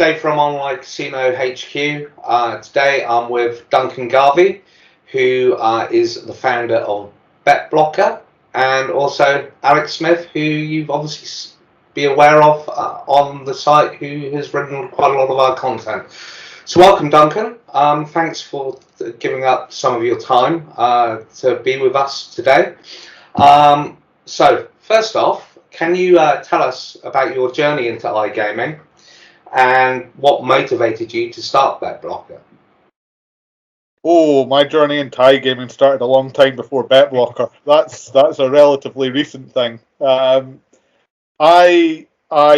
Dave from Online Casino HQ. Today I'm with Duncan Garvie, who is the founder of BetBlocker, and also Alex Smith, who you've obviously be aware of on the site, who has written quite a lot of our content. So welcome, Duncan. Thanks for giving up some of your time to be with us today. So first off, can you tell us about your journey into iGaming and what motivated you to start BetBlocker? Oh, my journey into iGaming started a long time before BetBlocker. That's a relatively recent thing. I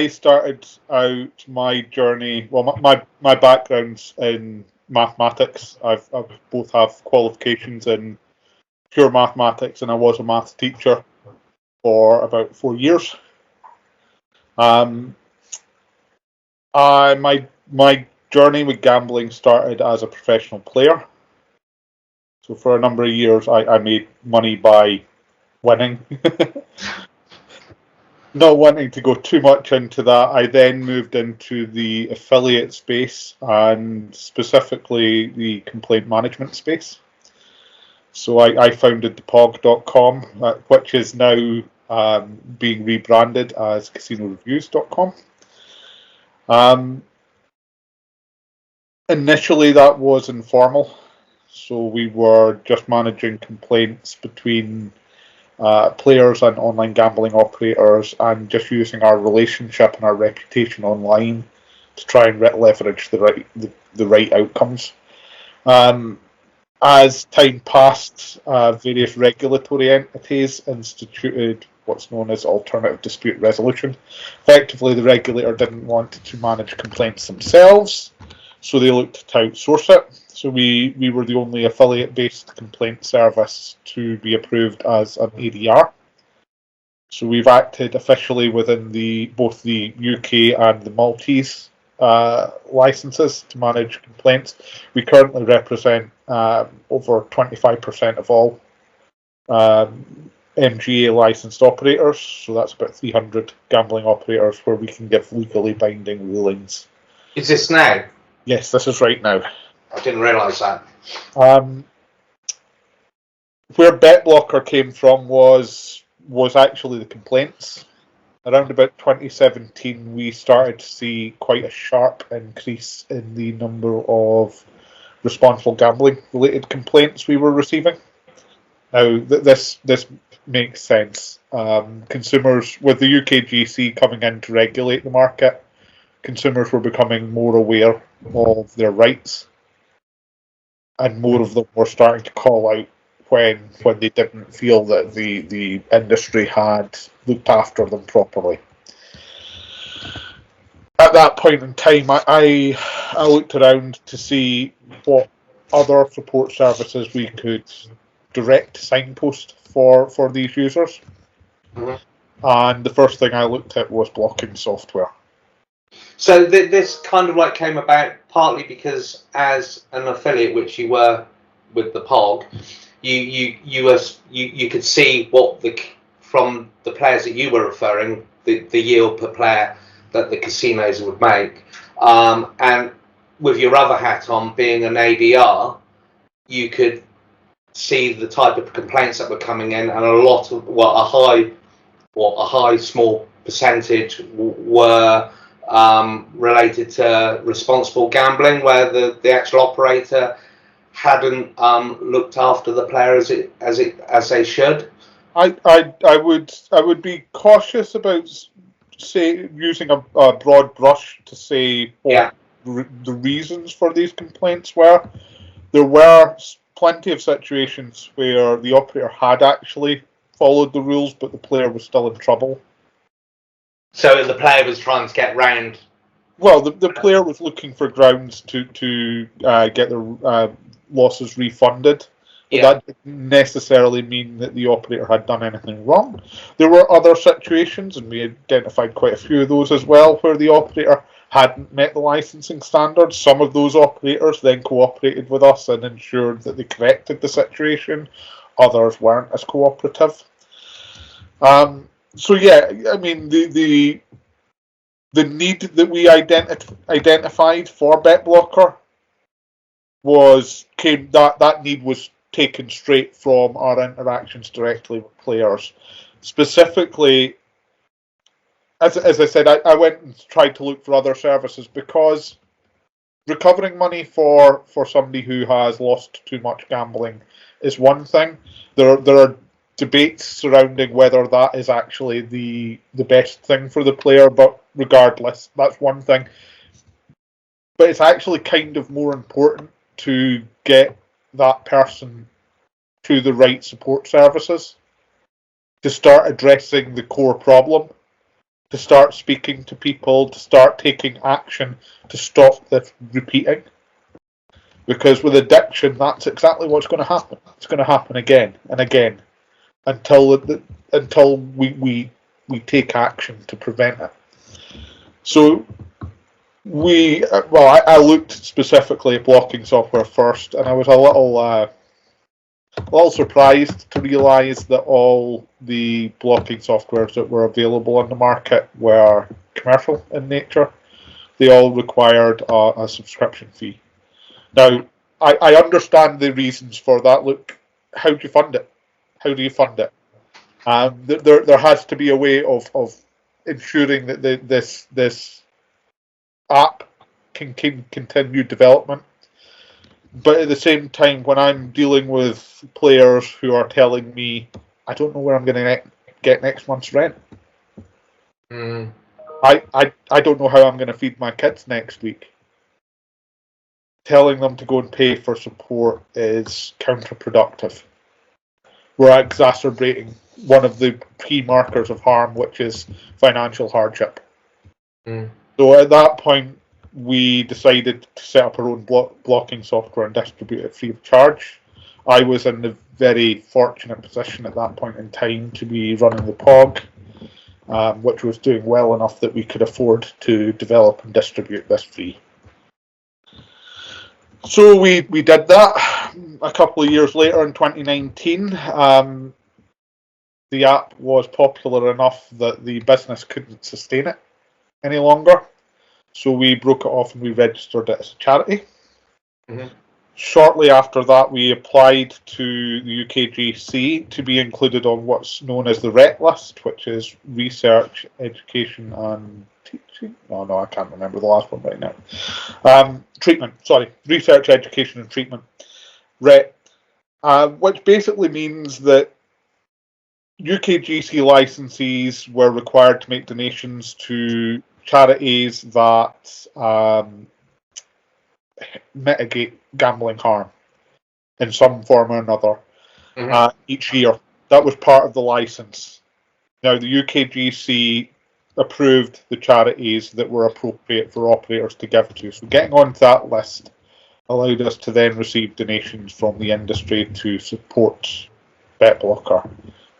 started out my journey. Well, my background's in mathematics. I've both have qualifications in pure mathematics, and I was a maths teacher for about 4 years. My journey with gambling started as a professional player. So for a number of years, I made money by winning. Not wanting to go too much into that, I then moved into the affiliate space and specifically the complaint management space. So I founded thepog.com, which is now being rebranded as casinoreviews.com. Initially, that was informal. So we were just managing complaints between players and online gambling operators, and just using our relationship and our reputation online to try and leverage the right outcomes. As time passed, various regulatory entities instituted what's known as alternative dispute resolution. Effectively, the regulator didn't want to manage complaints themselves, so they looked to outsource it. So we were the only affiliate-based complaint service to be approved as an ADR. So we've acted officially within both the UK and the Maltese licenses to manage complaints. We currently represent over 25% of all MGA licensed operators. So that's about 300 gambling operators where we can give legally binding rulings. Is this now? Yes, this is right now. I didn't realise that. Where BetBlocker came from was actually the complaints. Around about 2017, we started to see quite a sharp increase in the number of responsible gambling related complaints we were receiving. Now, this makes sense. Consumers, with the UKGC coming in to regulate the market, consumers were becoming more aware of their rights, and more of them were starting to call out when they didn't feel that the industry had looked after them properly. At that point in time, I looked around to see what other support services we could direct signpost for these users. Mm-hmm. And the first thing I looked at was blocking software. So this kind of like came about partly because as an affiliate, which you were with the POG, you could see what from the players that you were referring, the yield per player that the casinos would make, and with your other hat on, being an ADR, you could see the type of complaints that were coming in, and a high small percentage were related to responsible gambling, where the actual operator hadn't looked after the player as they should. I would be cautious about using a broad brush to say what the reasons for these complaints were. There were plenty of situations where the operator had actually followed the rules, but the player was still in trouble. So the player was trying to get round. Well, the player was looking for grounds to get their losses refunded. But that didn't necessarily mean that the operator had done anything wrong. There were other situations, and we identified quite a few of those as well, where the operator hadn't met the licensing standards. Some of those operators then cooperated with us and ensured that they corrected the situation. Others weren't as cooperative. So yeah, I mean, the the need that we identified for BetBlocker that need was taken straight from our interactions directly with players. Specifically, as I said, I went and tried to look for other services because recovering money for somebody who has lost too much gambling is one thing. There are debates surrounding whether that is actually the best thing for the player, but regardless, that's one thing. But it's actually kind of more important to get that person to the right support services, to start addressing the core problem, to start speaking to people, to start taking action to stop this repeating. Because with addiction, that's exactly what's going to happen. It's going to happen again and again until we take action to prevent it. So I looked specifically at blocking software first, and I was a little surprised to realise that all the blocking softwares that were available on the market were commercial in nature. They all required a subscription fee. Now, I understand the reasons for that. Look, how do you fund it? How do you fund it? There has to be a way of ensuring that this app can continue development. But at the same time, when I'm dealing with players who are telling me, I don't know where I'm going to get next month's rent. I don't know how I'm going to feed my kids next week. Telling them to go and pay for support is counterproductive. We're exacerbating one of the key markers of harm, which is financial hardship. So at that point, we decided to set up our own blocking software and distribute it free of charge. I was in the very fortunate position at that point in time to be running the POG, which was doing well enough that we could afford to develop and distribute this free. So we did that. A couple of years later in 2019, the app was popular enough that the business couldn't sustain it any longer. So we broke it off and we registered it as a charity. Shortly after that, we applied to the UKGC to be included on what's known as the RET list, which is Research, Education and Teaching. Oh no, I can't remember the last one right now. Treatment, sorry. Research, Education and Treatment. RET. Which basically means that UKGC licensees were required to make donations to charities that mitigate gambling harm in some form or another each year. That was part of the license. Now, the UKGC approved the charities that were appropriate for operators to give to. So getting onto that list allowed us to then receive donations from the industry to support BetBlocker.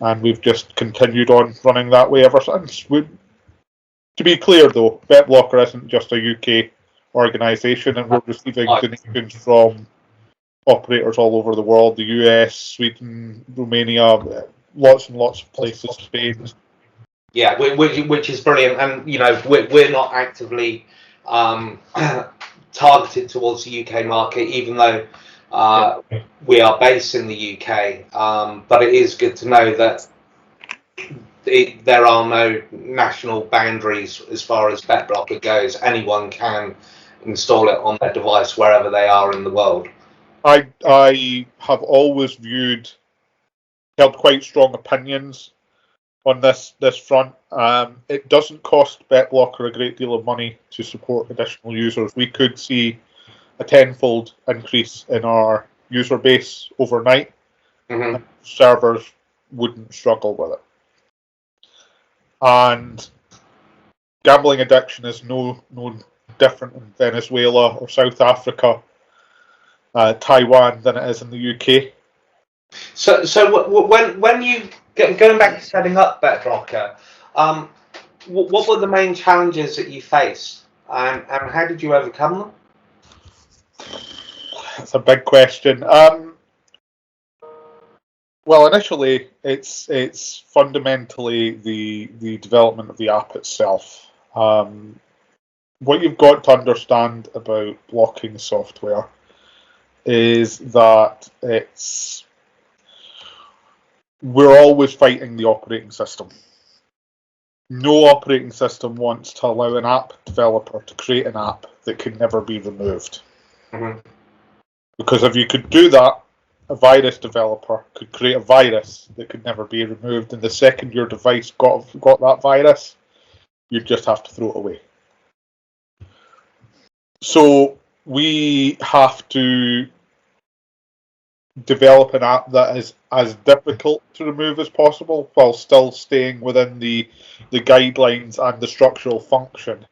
And we've just continued on running that way ever since. To be clear, though, BetBlocker isn't just a UK organisation, and we're receiving donations from operators all over the world: the US, Sweden, Romania, lots and lots of places, Spain. Yeah, which is brilliant, and we're not actively targeted towards the UK market, even though we are based in the UK. But it is good to know that there are no national boundaries as far as BetBlocker goes. Anyone can install it on their device wherever they are in the world. I have always held quite strong opinions on this front. It doesn't cost BetBlocker a great deal of money to support additional users. We could see a tenfold increase in our user base overnight. And servers wouldn't struggle with it. And gambling addiction is no different in Venezuela or South Africa, Taiwan than it is in the UK. So when you going back to setting up BetBlocker, what were the main challenges that you faced, and how did you overcome them? That's a big question. Well, initially, it's fundamentally the development of the app itself. What you've got to understand about blocking software is that we're always fighting the operating system. No operating system wants to allow an app developer to create an app that can never be removed. Mm-hmm. Because if you could do that, a virus developer could create a virus that could never be removed, and the second your device got that virus, you'd just have to throw it away. So we have to develop an app that is as difficult to remove as possible while still staying within the guidelines and the structural function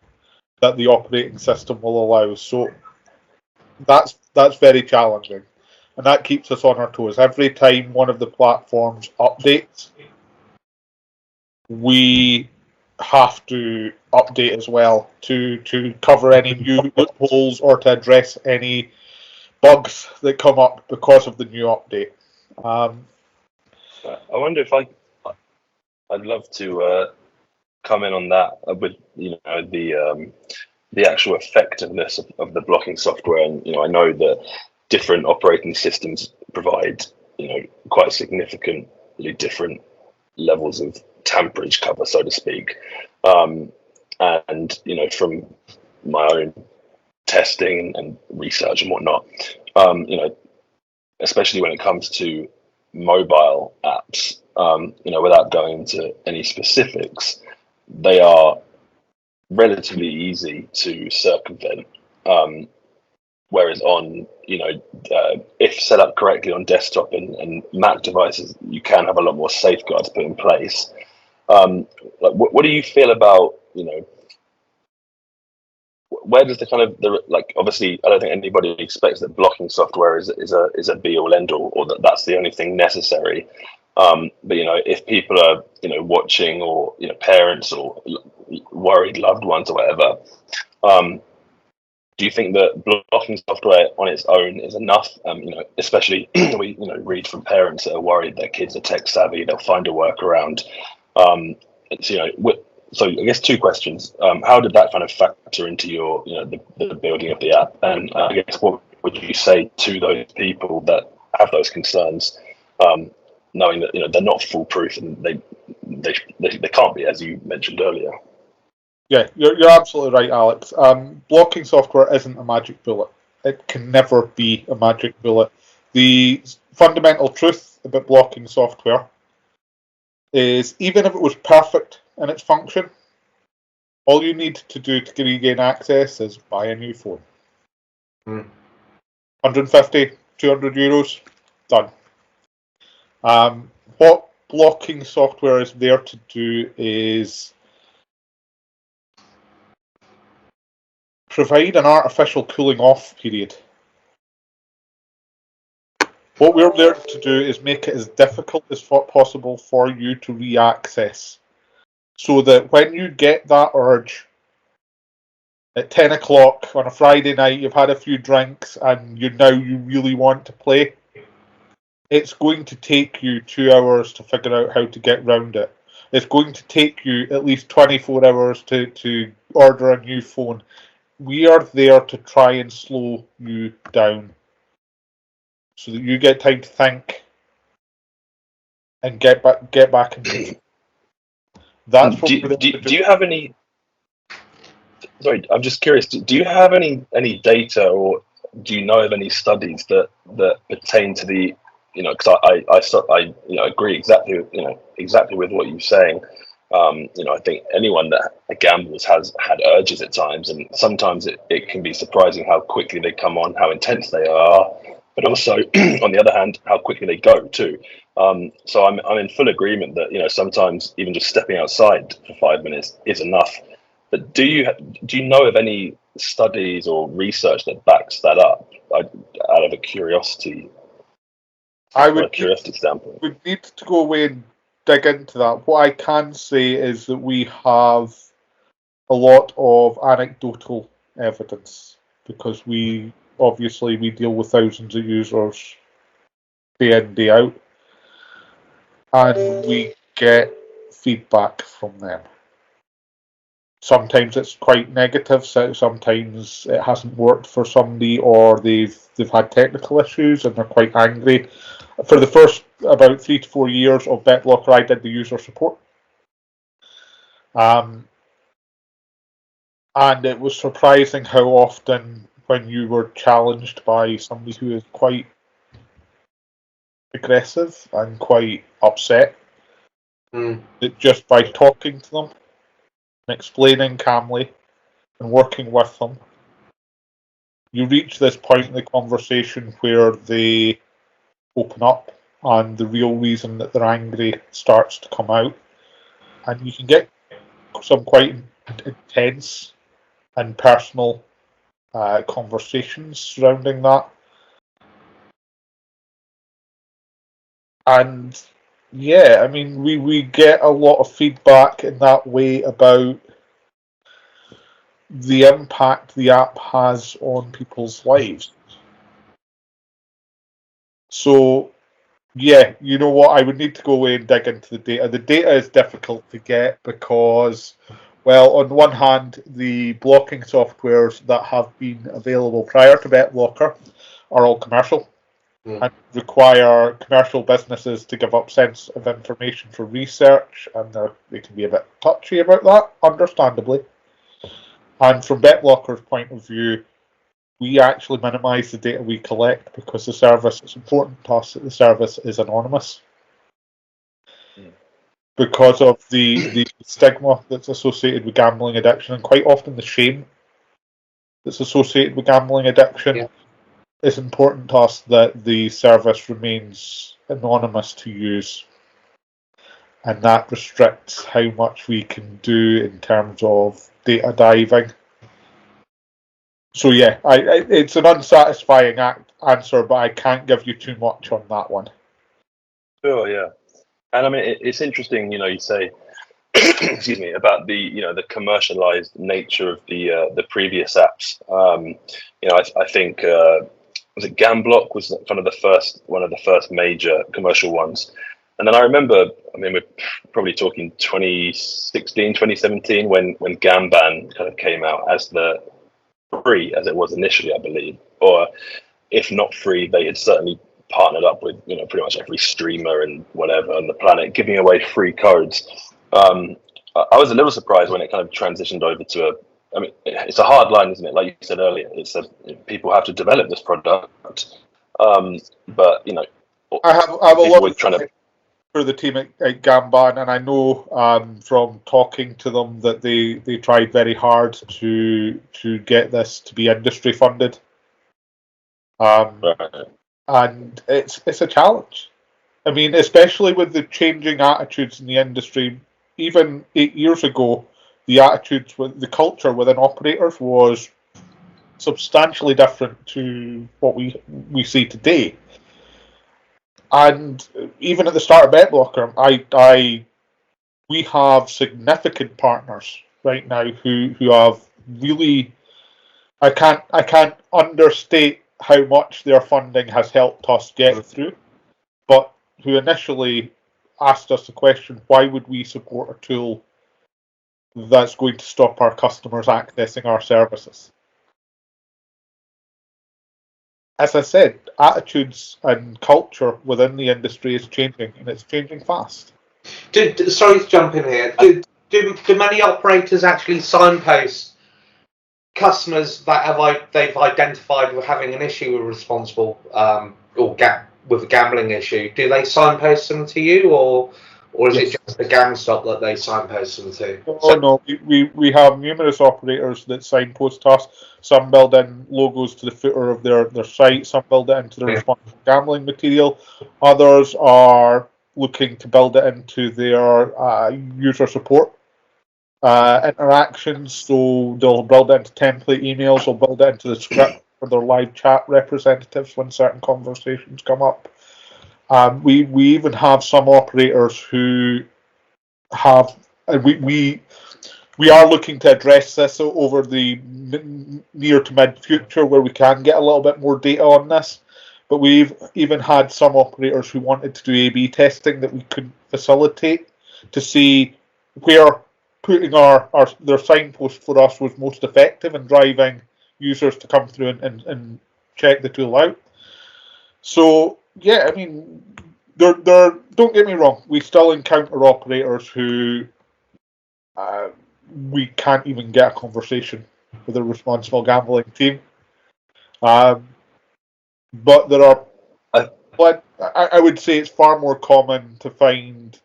that the operating system will allow. So that's very challenging, and that keeps us on our toes. Every time one of the platforms updates, we have to update as well to cover any new loopholes or to address any bugs that come up because of the new update. I wonder if I'd love to come in on that with the actual effectiveness of the blocking software. And I know that different operating systems provide quite significantly different levels of tamperage cover, so to speak. And from my own testing and research and whatnot, especially when it comes to mobile apps, without going into any specifics, they are relatively easy to circumvent. Whereas on, if set up correctly on desktop and Mac devices, you can have a lot more safeguards put in place. What do you feel about, where does obviously I don't think anybody expects that blocking software is a be all end all, or that's the only thing necessary. But if people are watching, or parents or worried loved ones or whatever, do you think that blocking software on its own is enough? Especially we read from parents that are worried their kids are tech savvy, they'll find a workaround. So I guess two questions. How did that kind of factor into your, the building of the app? And I guess what would you say to those people that have those concerns, knowing that they're not foolproof and they can't be, as you mentioned earlier? Yeah, you're absolutely right, Alex. Blocking software isn't a magic bullet. It can never be a magic bullet. The fundamental truth about blocking software is, even if it was perfect in its function, all you need to do to regain access is buy a new phone. 150, 200 euros, done. What blocking software is there to do is provide an artificial cooling off period. What we're there to do is make it as difficult as possible for you to re-access, so that when you get that urge at 10 o'clock on a Friday night, you've had a few drinks and you really want to play, it's going to take you 2 hours to figure out how to get round it. It's going to take you at least 24 hours to order a new phone. We are there to try and slow you down so that you get time to think and get back in motion. That's what do you have any? Sorry, I'm just curious. Do you have any data, or do you know of any studies that pertain to the? Because I agree exactly with what you're saying. I think anyone that gambles has had urges at times, and sometimes it can be surprising how quickly they come on, how intense they are, but also on the other hand, how quickly they go too. So I'm in full agreement that sometimes even just stepping outside for 5 minutes is enough. But do you know of any studies or research that backs that up? Out of a curiosity. Standpoint. We'd need to go away and dig into that. What I can say is that we have a lot of anecdotal evidence, because we deal with thousands of users day in, day out, and we get feedback from them. sometimes it's quite negative. So sometimes it hasn't worked for somebody, or they've had technical issues and they're quite angry. For the first about 3 to 4 years of BetBlocker, I did the user support. And it was surprising how often, when you were challenged by somebody who is quite aggressive and quite upset, that just by talking to them and explaining calmly and working with them, you reach this point in the conversation where they open up and the real reason that they're angry starts to come out, and you can get some quite intense and personal conversations surrounding that. And yeah, I mean, we get a lot of feedback in that way about the impact the app has on people's lives. So yeah, you know what, I would need to go away and dig into the data. The data is difficult to get because, well, on one hand, the blocking softwares that have been available prior to BetBlocker are all commercial and require commercial businesses to give up sensitive information for research, and they can be a bit touchy about that, understandably. And from BetBlocker's point of view, we actually minimise the data we collect because the service, it's important to us that the service is anonymous. Because of the stigma that's associated with gambling addiction, and quite often the shame that's associated with gambling addiction, it's important to us that the service remains anonymous to use. And that restricts how much we can do in terms of data diving. So yeah, it's an unsatisfying answer, but I can't give you too much on that one. Sure, yeah. And I mean, it's interesting, you say, excuse me, about the commercialized nature of the previous apps. I think was it Gamblock was one of the first major commercial ones. And then I remember, I mean, we're probably talking 2016, 2017 when Gamban kind of came out as the free as it was initially, I believe, or if not free, they had certainly partnered up with pretty much every streamer and whatever on the planet, giving away free codes. I was a little surprised when it kind of transitioned over to I mean, it's a hard line, isn't it? Like you said earlier, people have to develop this product, but I have a lot of trying to for the team at Gamban, and I know from talking to them that they tried very hard to get this to be industry funded. And it's a challenge. I mean, especially with the changing attitudes in the industry. Even 8 years ago, the attitudes with the culture within operators was substantially different to what we see today. And even at the start of BetBlocker, we have significant partners right now who have really, I can't understate how much their funding has helped us get through, but who initially asked us the question, why would we support a tool that's going to stop our customers accessing our services? As I said, attitudes and culture within the industry is changing, and it's changing fast. Sorry to jump in here. Do many operators actually signpost customers that they've identified with having an issue with responsible with a gambling issue? Do they signpost them to you, or is it just the GamStop that they signpost them to? No, we have numerous operators that signpost us. Some build in logos to the footer of their site. Some build it into the responsible gambling material. Others are looking to build it into their user support interactions. So they'll build it into template emails. They'll build it into the script for their live chat representatives when certain conversations come up. We even have some operators who have, and we are looking to address this over the near to mid future where we can get a little bit more data on this. But we've even had some operators who wanted to do A/B testing that we could facilitate to see where putting their signpost for us was most effective in driving users to come through and check the tool out. So yeah, I mean, don't get me wrong, we still encounter operators who we can't even get a conversation with a responsible gambling team. But there are, I would say it's far more common to find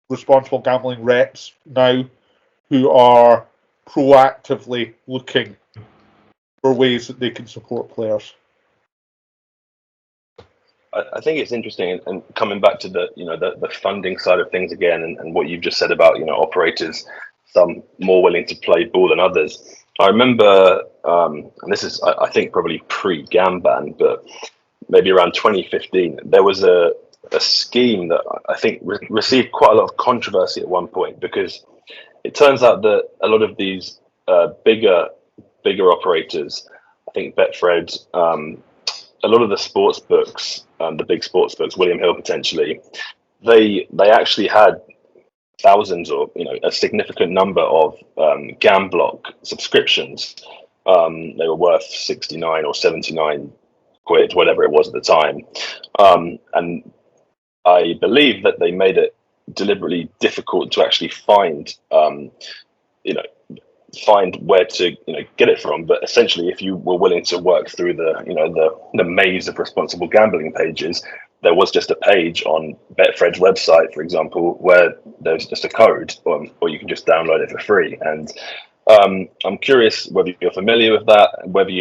responsible gambling reps now who are proactively looking for ways that they can support players. I think it's interesting, and coming back to the funding side of things again, and what you've just said about operators, some more willing to play ball than others. I remember, and this is I think probably pre-GAM ban, but maybe around 2015, there was a scheme that I think received quite a lot of controversy at one point, because it turns out that a lot of these bigger operators, I think Betfred, a lot of the sports books, the big sports books, William Hill potentially, they actually had thousands or a significant number of GamBlock subscriptions. They were worth 69 or 79 quid, whatever it was at the time, and I believe that they made it deliberately difficult to actually find where to get it from. But essentially, if you were willing to work through the maze of responsible gambling pages, there was just a page on Betfred's website, for example, where there's just a code, or you can just download it for free. And I'm curious whether you're familiar with that, and whether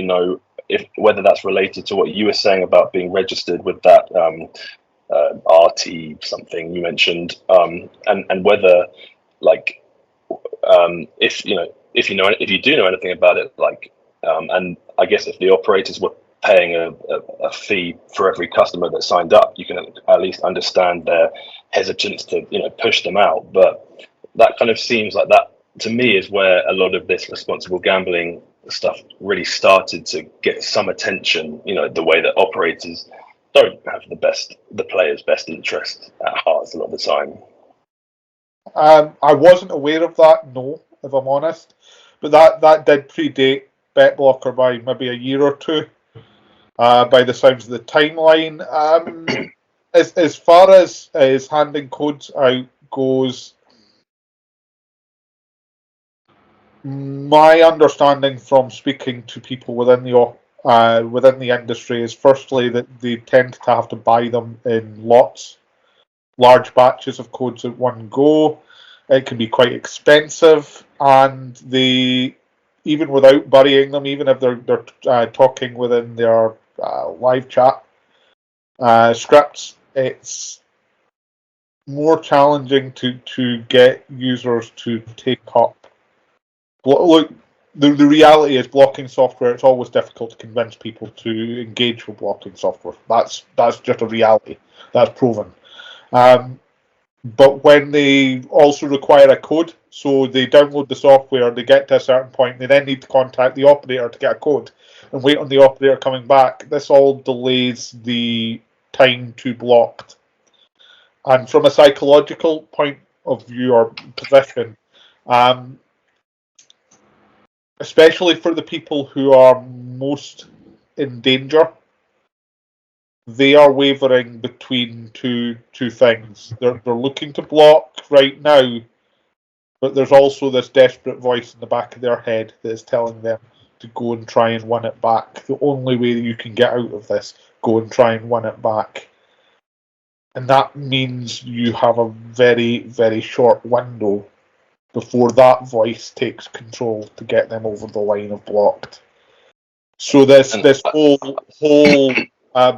whether that's related to what you were saying about being registered with that RT something you mentioned, and whether if you do know anything about it, and I guess if the operators were paying a fee for every customer that signed up, you can at least understand their hesitance to push them out. But that kind of seems like that to me is where a lot of this responsible gambling stuff really started to get some attention. The way that operators don't have the player's best interest at heart a lot of the time. I wasn't aware of that, no, if I'm honest, but that did predate BetBlocker by maybe a year or two. By the sounds of the timeline, as far as handing codes out goes, my understanding from speaking to people within the industry is, firstly, that they tend to have to buy them in lots, large batches of codes at one go. It can be quite expensive, and they, even without burying them, even if they're talking within their live chat scripts, it's more challenging to get users to take up. Look, the reality is, blocking software, it's always difficult to convince people to engage with blocking software. That's just a reality. That's proven. But when they also require a code, so they download the software, they get to a certain point, they then need to contact the operator to get a code and wait on the operator coming back. This all delays the time to blocked. And from a psychological point of view or position, especially for the people who are most in danger, they are wavering between two things. They're looking to block right now, but there's also this desperate voice in the back of their head that is telling them to go and try and win it back. The only way that you can get out of this, go and try and win it back. And that means you have a very, very short window before that voice takes control to get them over the line of blocked. So this whole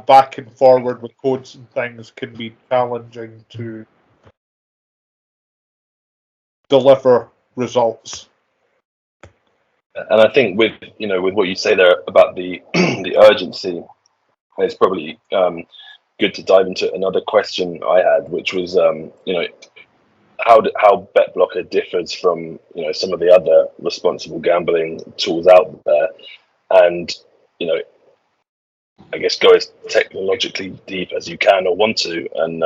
back and forward with codes and things can be challenging to deliver results. And I think with what you say there about the the urgency, it's probably good to dive into another question I had, which was how BetBlocker differs from some of the other responsible gambling tools out there, and I guess go as technologically deep as you can or want to, and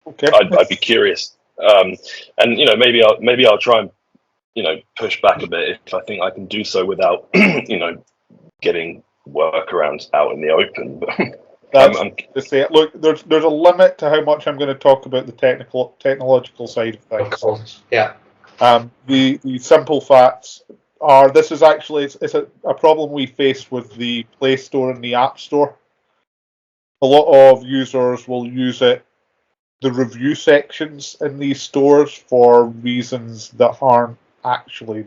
okay. I'd be curious And maybe I'll try and push back a bit if I think I can do so without getting workarounds out in the open. That's to say, look, there's a limit to how much I'm going to talk about the technological side of things. Of course, yeah. The simple facts are this is actually it's a problem we face with the Play Store and the App Store. A lot of users will use the review sections in these stores for reasons that aren't actually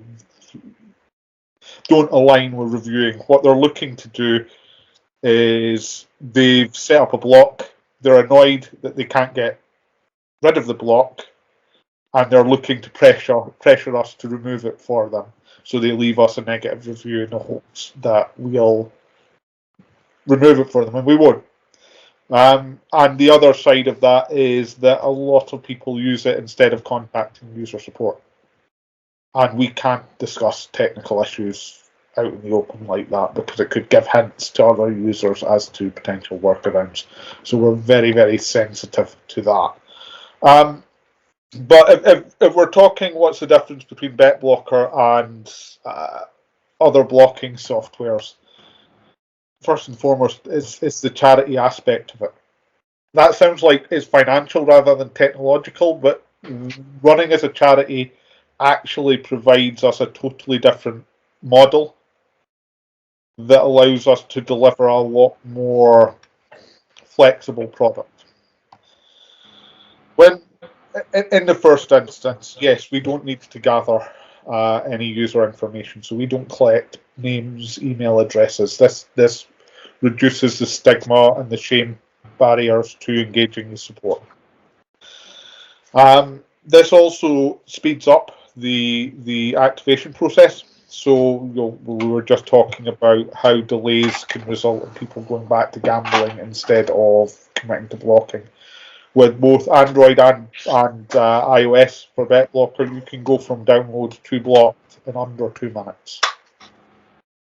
don't align with reviewing. What they're looking to do is they've set up a block. They're annoyed that they can't get rid of the block, and they're looking to pressure us to remove it for them. So they leave us a negative review in the hopes that we'll remove it for them, and we won't. And the other side of that is that a lot of people use it instead of contacting user support. And we can't discuss technical issues out in the open like that because it could give hints to other users as to potential workarounds. So we're very, very sensitive to that. But if we're talking what's the difference between BetBlocker and other blocking softwares, first and foremost, it's the charity aspect of it. That sounds like it's financial rather than technological, but running as a charity actually provides us a totally different model that allows us to deliver a lot more flexible product. When in the first instance, yes, we don't need to gather any user information, so we don't collect names, email addresses. This reduces the stigma and the shame barriers to engaging the support. This also speeds up the activation process. So we were just talking about how delays can result in people going back to gambling instead of committing to blocking. With both Android and iOS for BetBlocker, you can go from download to blocked in under 2 minutes.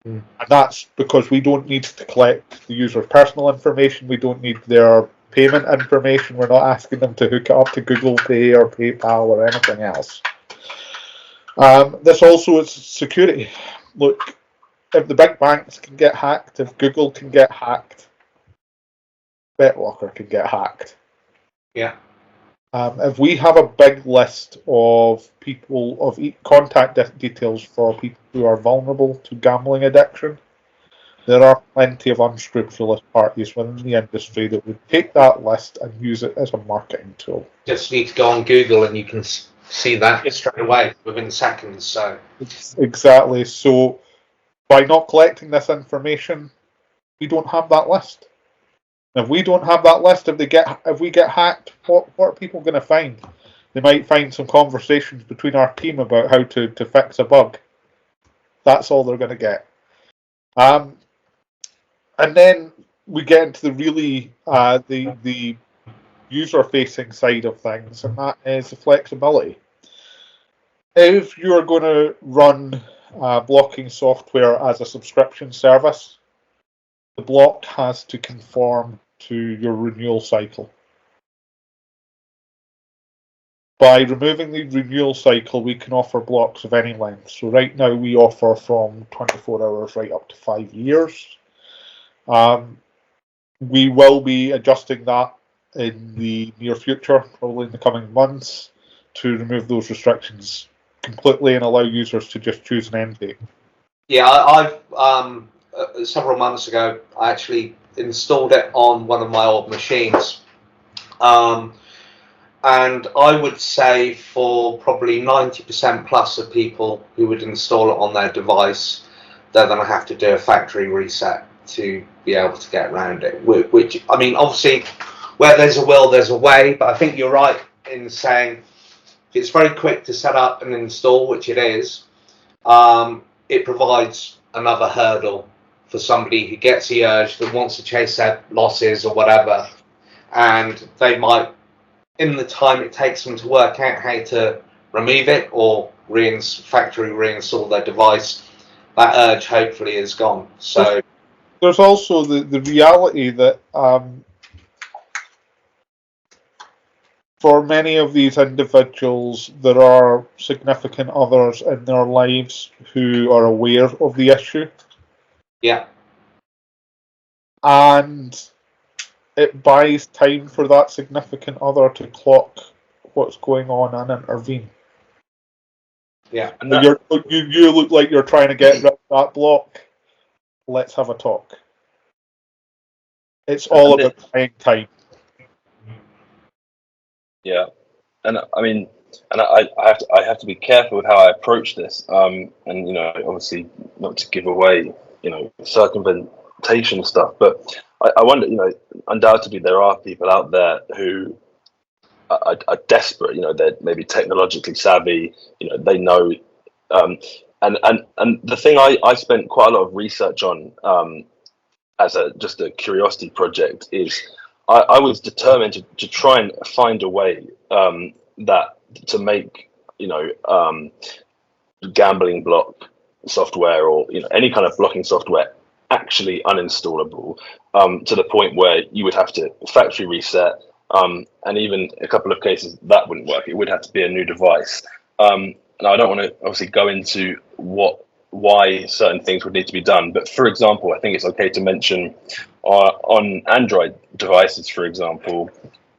And that's because we don't need to collect the user's personal information. We don't need their payment information. We're not asking them to hook it up to Google Pay or PayPal or anything else. This also is security. Look, if the big banks can get hacked, if Google can get hacked, BetBlocker can get hacked. Yeah. If we have a big list of people, of contact details for people who are vulnerable to gambling addiction, there are plenty of unscrupulous parties within the industry that would take that list and use it as a marketing tool. Just need to go on Google and you can see that straight away within seconds. So exactly. So by not collecting this information, we don't have that list. If we don't have that list, if we get hacked, what are people going to find? They might find some conversations between our team about how to fix a bug. That's all they're going to get. And then we get into the really the user-facing side of things, and that is the flexibility. If you're going to run blocking software as a subscription service, the block has to conform to your renewal cycle. By removing the renewal cycle, we can offer blocks of any length. So right now we offer from 24 hours right up to 5 years. We will be adjusting that in the near future, probably in the coming months, to remove those restrictions completely and allow users to just choose an end date. Yeah, I've several months ago, I actually installed it on one of my old machines. And I would say for probably 90% plus of people who would install it on their device, they're going to have to do a factory reset to be able to get around it. Which, I mean, obviously, where there's a will, there's a way. But I think you're right in saying it's very quick to set up and install, which it is. It provides another hurdle for somebody who gets the urge that wants to chase their losses or whatever, and they might, in the time it takes them to work out how to remove it or factory reinstall their device, that urge hopefully is gone. So there's also the reality that for for many of these individuals, there are significant others in their lives who are aware of the issue. Yeah. And it buys time for that significant other to clock what's going on and intervene. Yeah. And You look like you're trying to get rid of that block. Let's have a talk. It's all about buying time. Yeah, and I mean, and I have to be careful with how I approach this. And obviously not to give away, circumvention stuff, but I wonder, undoubtedly there are people out there who are desperate. They're maybe technologically savvy. They know. And the thing I spent quite a lot of research on as just a curiosity project is I was determined to try and find a way that to make gambling block software or any kind of blocking software actually uninstallable to the point where you would have to factory reset, and even a couple of cases that wouldn't work. It would have to be a new device. And I don't want to obviously go into why certain things would need to be done, but for example, I think it's okay to mention on Android devices, for example,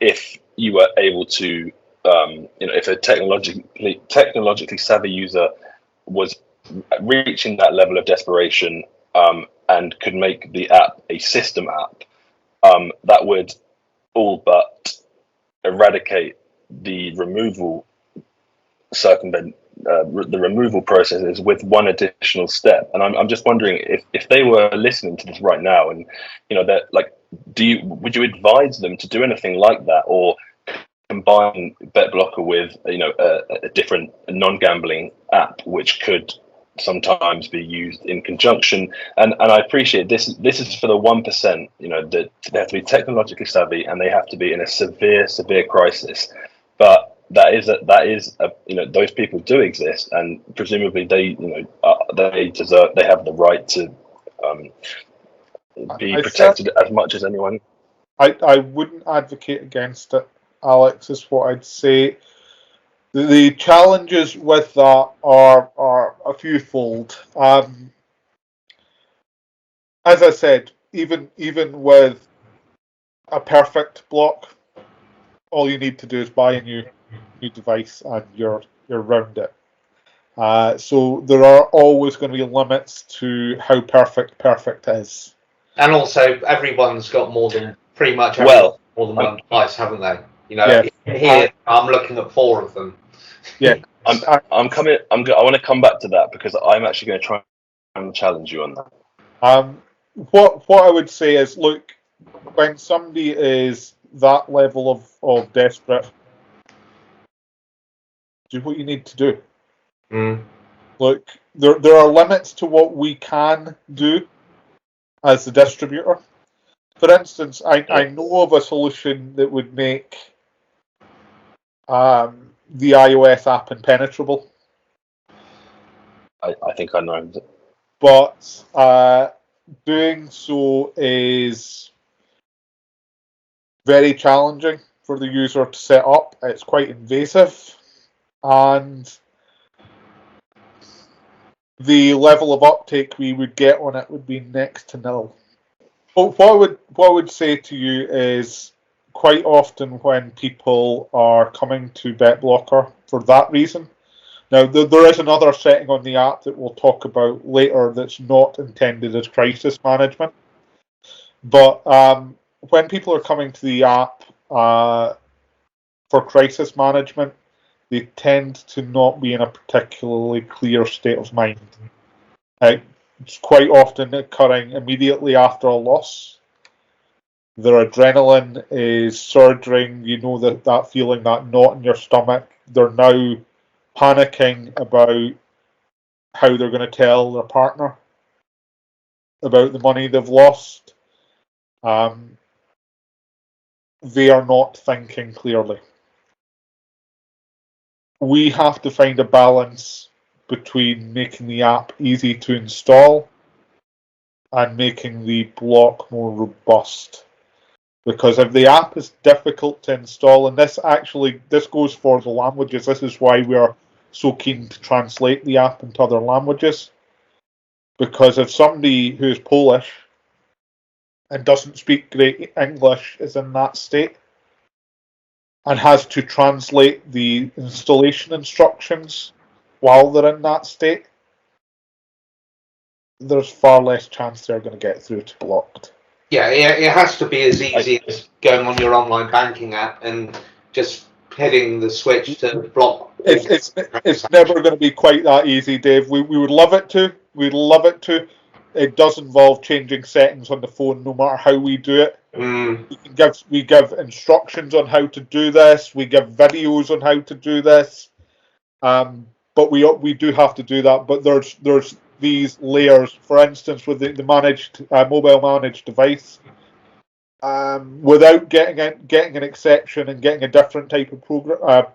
if you were able to, if a technologically savvy user was reaching that level of desperation and could make the app a system app, that would all but eradicate the removal the removal processes with one additional step. And I'm just wondering if they were listening to this right now, and that like, would you advise them to do anything like that, or combine BetBlocker with a different non-gambling app which could sometimes be used in conjunction? And I appreciate this is for the 1%, that they have to be technologically savvy and they have to be in a severe crisis, but that is those people do exist, and presumably they have the right to be protected as much as anyone. I wouldn't advocate against it, Alex, is what I'd say. The challenges with that are a fewfold. As I said, even with a perfect block, all you need to do is buy a new device and you're round it. So there are always going to be limits to how perfect is. And also, everyone's got more than more than one device, haven't they? Here I'm looking at 4 of them. Yeah, I want to come back to that because I'm actually going to try and challenge you on that. What I would say is, look, when somebody is that level of desperate, do what you need to do. Look, there are limits to what we can do as the distributor. For instance, I know of a solution that would make the iOS app impenetrable. I think I know. But doing so is very challenging for the user to set up. It's quite invasive, and the level of uptake we would get on it would be next to nil. But what I would say to you is, quite often when people are coming to BetBlocker for that reason, now there is another setting on the app that we'll talk about later that's not intended as crisis management, but when people are coming to the app for crisis management, they tend to not be in a particularly clear state of mind. It's quite often occurring immediately after a loss. Their adrenaline is surging. That feeling, that knot in your stomach. They're now panicking about how they're going to tell their partner about the money they've lost. They are not thinking clearly. We have to find a balance between making the app easy to install and making the block more robust. Because if the app is difficult to install, and this goes for the languages, this is why we are so keen to translate the app into other languages. Because if somebody who is Polish and doesn't speak great English is in that state and has to translate the installation instructions while they're in that state, there's far less chance they're going to get through to blocked. Yeah, it has to be as easy as going on your online banking app and just hitting the switch to block. It's never going to be quite that easy, Dave. We would love it to. We'd love it to. It does involve changing settings on the phone, no matter how we do it. We give instructions on how to do this. We give videos on how to do this. But we do have to do that. But there's these layers. For instance, with the managed mobile managed device, without getting an exception and getting a different type of program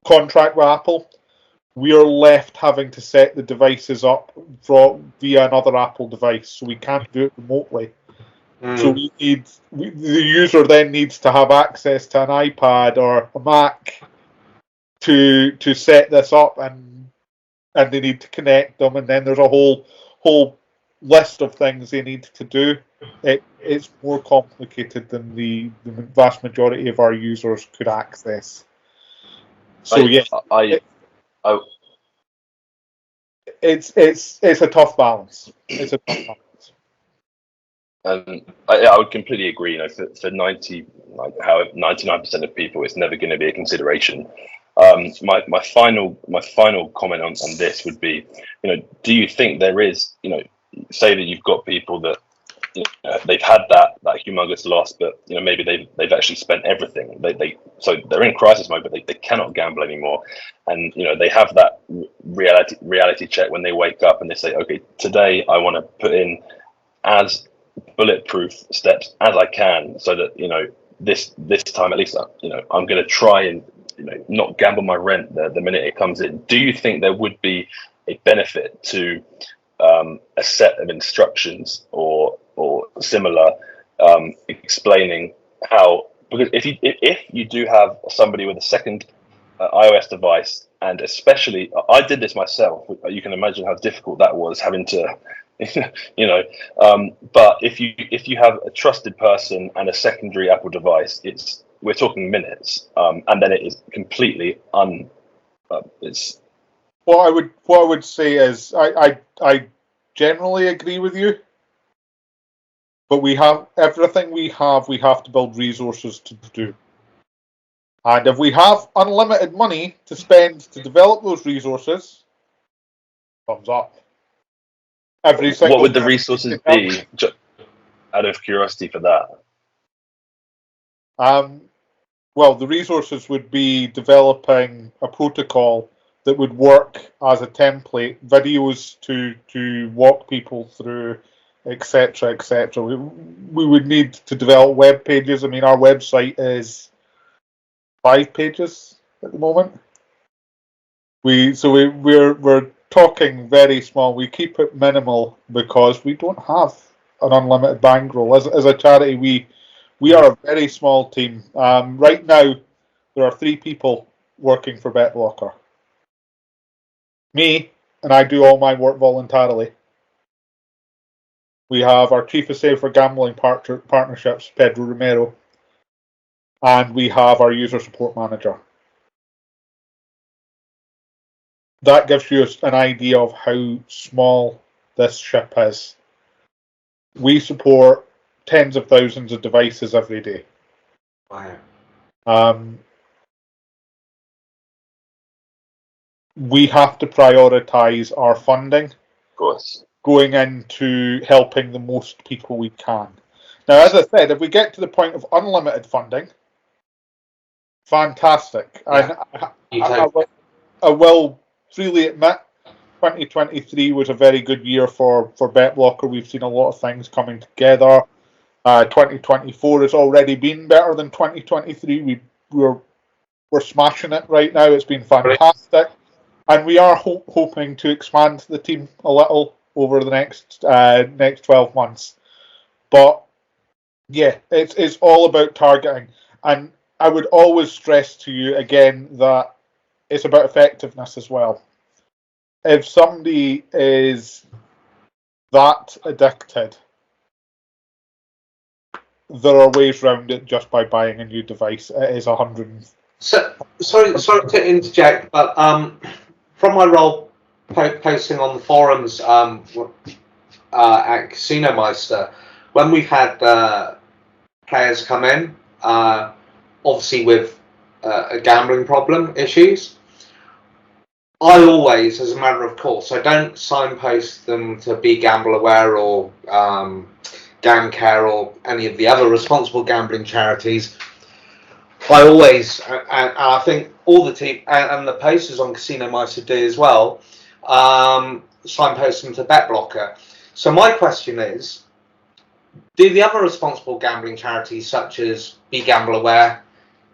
contract with Apple, we are left having to set the devices up via another Apple device, so we can't do it remotely. So the user then needs to have access to an iPad or a Mac to set this up, and they need to connect them, and then there's a whole list of things they need to do. It's more complicated than the vast majority of our users could access. So it's a tough balance. It's a tough balance. I would completely agree. You know, for 99% of people, it's never going to be a consideration. My final comment on this would be, you know, do you think there is, you know, say that you've got people that, you know, they've had that humongous loss, but, you know, maybe they've actually spent everything. So they're in crisis mode, but they cannot gamble anymore, and, you know, they have that reality check when they wake up and they say, okay, today I want to put in as bulletproof steps as I can, so that, you know, this time at least, you know, I'm going to try and, you know, not gamble my rent the minute it comes in. Do you think there would be a benefit to a set of instructions or similar, explaining how, because if you do have somebody with a second iOS device, and especially I did this myself, you can imagine how difficult that was, having to you know, but if you have a trusted person and a secondary Apple device, we're talking minutes, and then it is completely it's. What I would say is I generally agree with you, but we have everything we have to build resources to do. And if we have unlimited money to spend to develop those resources, thumbs up. What would the resources be, out of curiosity, for that? Well, the resources would be developing a protocol that would work as a template, videos to walk people through, etc., etc. We would need to develop web pages. I mean, our website is 5 pages at the moment. We're talking very small. We keep it minimal because we don't have an unlimited bankroll. As a charity, we are a very small team. Right now, there are 3 people working for BetBlocker. Me, and I do all my work voluntarily. We have our Chief of Safer Gambling Partnerships, Pedro Romero, and we have our User Support Manager. That gives you an idea of how small this ship is. We support tens of thousands of devices every day. Wow. We have to prioritize our funding, of course, going into helping the most people we can. Now, as I said, if we get to the point of unlimited funding, fantastic. Yeah. I will freely admit 2023 was a very good year for BetBlocker. We've seen a lot of things coming together. 2024 has already been better than 2023. We're smashing it right now. It's been fantastic. And we are hoping to expand the team a little over the next 12 months. But yeah, it's all about targeting, and I would always stress to you again that it's about effectiveness as well. If somebody is that addicted, there are ways around it just by buying a new device. It is 100. So sorry to interject, but from my role posting on the forums at Casino Meister, when we've had players come in, obviously with a gambling problem issues, I always, as a matter of course, I don't signpost them to be gamble aware or GamCare or any of the other responsible gambling charities. I always, and I think all the team and the posters on Casino Meister do as well, signpost them to BetBlocker. So my question is, do the other responsible gambling charities such as Be Gamble Aware,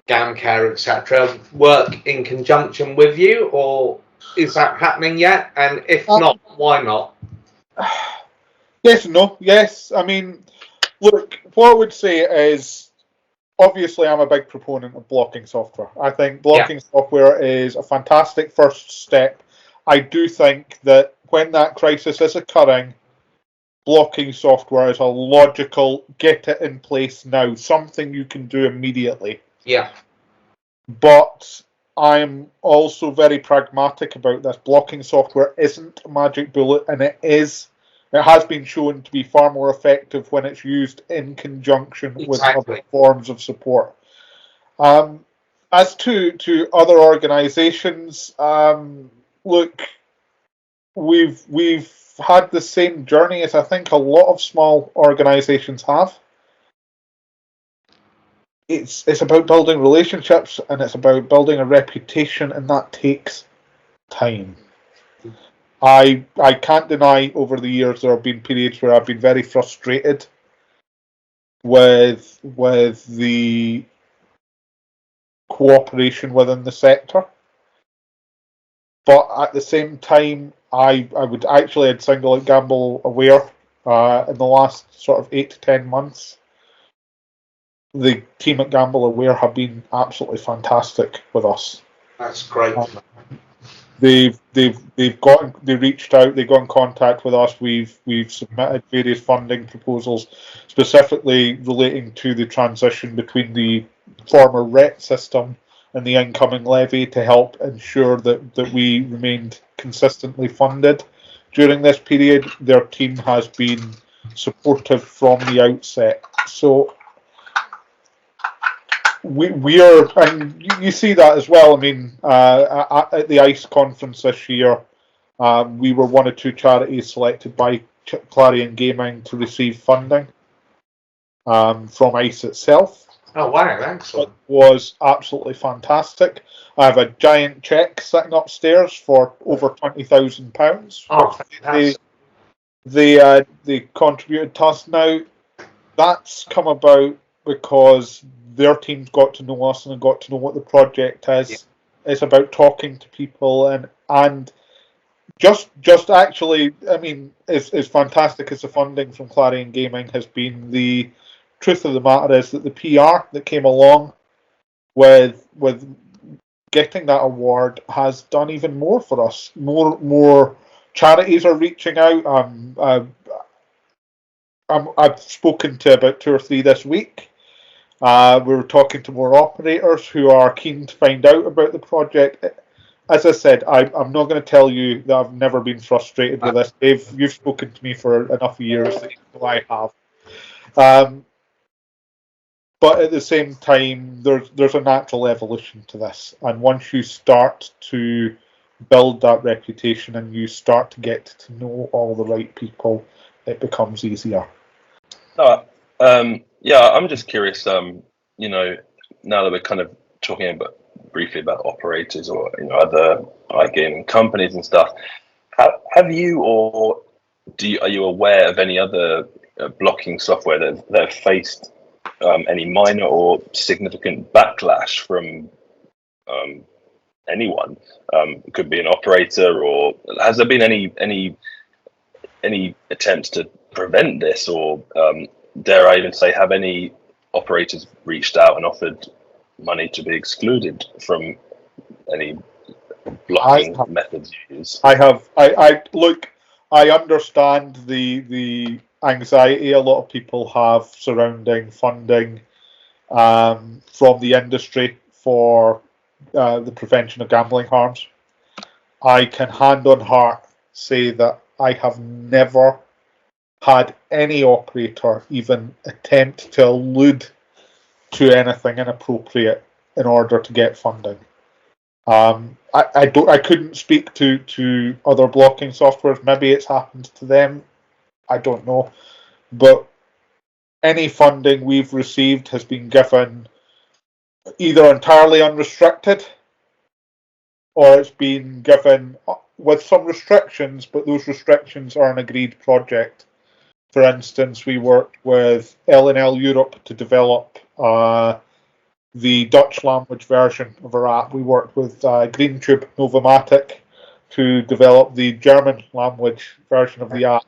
GamCare, etc., work in conjunction with you, or is that happening yet? And if not, why not? Yes and no. Yes, I mean, look, what I would say is, obviously, I'm a big proponent of blocking software. I think blocking software is a fantastic first step. I do think that when that crisis is occurring, blocking software is a logical, get it in place now, something you can do immediately. Yeah. But I'm also very pragmatic about this. Blocking software isn't a magic bullet, and it has been shown to be far more effective when it's used in conjunction with other forms of support. As to other organisations, look, we've had the same journey as I think a lot of small organisations have. It's about building relationships, and it's about building a reputation, and that takes time. I can't deny over the years there have been periods where I've been very frustrated with the cooperation within the sector. But at the same time, I would actually I'd single out Gamble Aware in the last sort of 8 to 10 months. The team at Gamble Aware have been absolutely fantastic with us. That's great. They reached out, they got in contact with us. We've submitted various funding proposals, specifically relating to the transition between the former RET system and the incoming levy to help ensure that we remained consistently funded during this period. Their team has been supportive from the outset. So we are, and you see that as well. I mean, at the ICE conference this year, we were one of 2 charities selected by Clarion Gaming to receive funding from ICE itself. Oh wow, excellent. It was absolutely fantastic. I have a giant cheque sitting upstairs for over £20,000. Oh, fantastic. They contributed to us. Now, that's come about because their teams got to know us and got to know what the project is. Yeah. It's about talking to people and just actually, I mean, as fantastic as the funding from Clarion Gaming has been, the truth of the matter is that the PR that came along with getting that award has done even more for us. More charities are reaching out. I've spoken to about 2 or 3 this week. We were talking to more operators who are keen to find out about the project. As I said, I'm not going to tell you that I've never been frustrated with this. Dave, you've spoken to me for enough years that you know I have. But at the same time, there's a natural evolution to this. And once you start to build that reputation and you start to get to know all the right people, it becomes easier. Yeah, I'm just curious, you know, now that we're kind of talking briefly about operators or, you know, other iGaming companies and stuff, have you or are you aware of any other blocking software that have faced any minor or significant backlash from anyone? It could be an operator, or has there been any attempts to prevent this, or dare I even say, have any operators reached out and offered money to be excluded from any blocking methods you use? I look. I understand the anxiety a lot of people have surrounding funding from the industry for the prevention of gambling harms. I can hand on heart say that I have never had any operator even attempt to allude to anything inappropriate in order to get funding. I couldn't speak to other blocking softwares. Maybe it's happened to them. I don't know. But any funding we've received has been given either entirely unrestricted, or it's been given with some restrictions, but those restrictions are an agreed project. For instance, we worked with L&L Europe to develop the Dutch language version of our app. We worked with GreenTube Novomatic to develop the German language version of the app.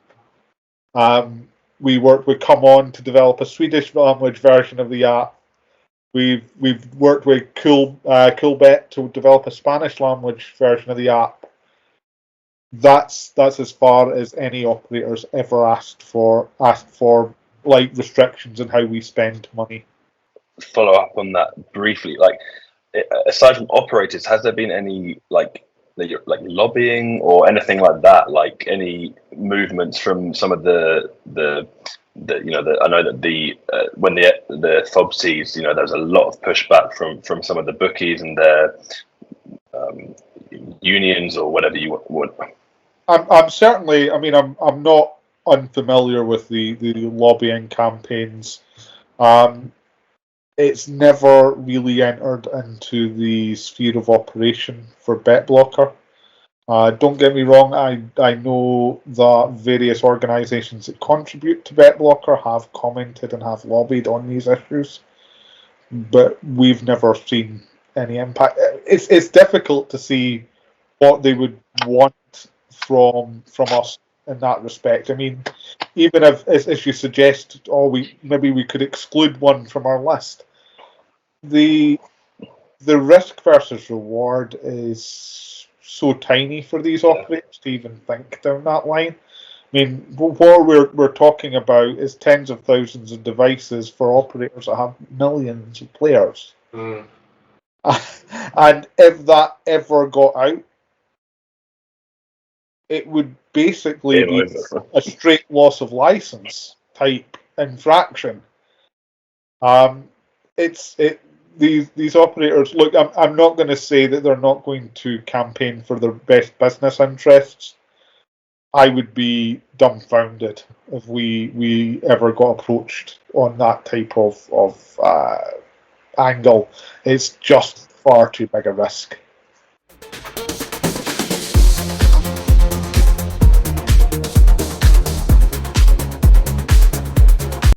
We worked with Come On to develop a Swedish language version of the app. We've worked with Coolbet to develop a Spanish language version of the app. That's as far as any operators ever asked for like restrictions on how we spend money. Follow up on that briefly. Like, aside from operators, has there been any like lobbying or anything like that? Like any movements from some of the I know that when the FOBCs, there was a lot of pushback from some of the bookies and their unions or whatever you want. I'm certainly. I mean, I'm not unfamiliar with the lobbying campaigns. It's never really entered into the sphere of operation for BetBlocker. Don't get me wrong, I know that various organisations that contribute to BetBlocker have commented and have lobbied on these issues, but we've never seen any impact. It's difficult to see what they would want from us in that respect. I mean, even if, as you suggest, maybe we could exclude one from our list. The risk versus reward is so tiny for these operators to even think down that line. I mean, what we're talking about is tens of thousands of devices for operators that have millions of players. Mm. And if that ever got out, it would basically be a straight loss of license type infraction. These operators, look, I'm not going to say that they're not going to campaign for their best business interests. I would be dumbfounded if we ever got approached on that type of angle. It's just far too big a risk.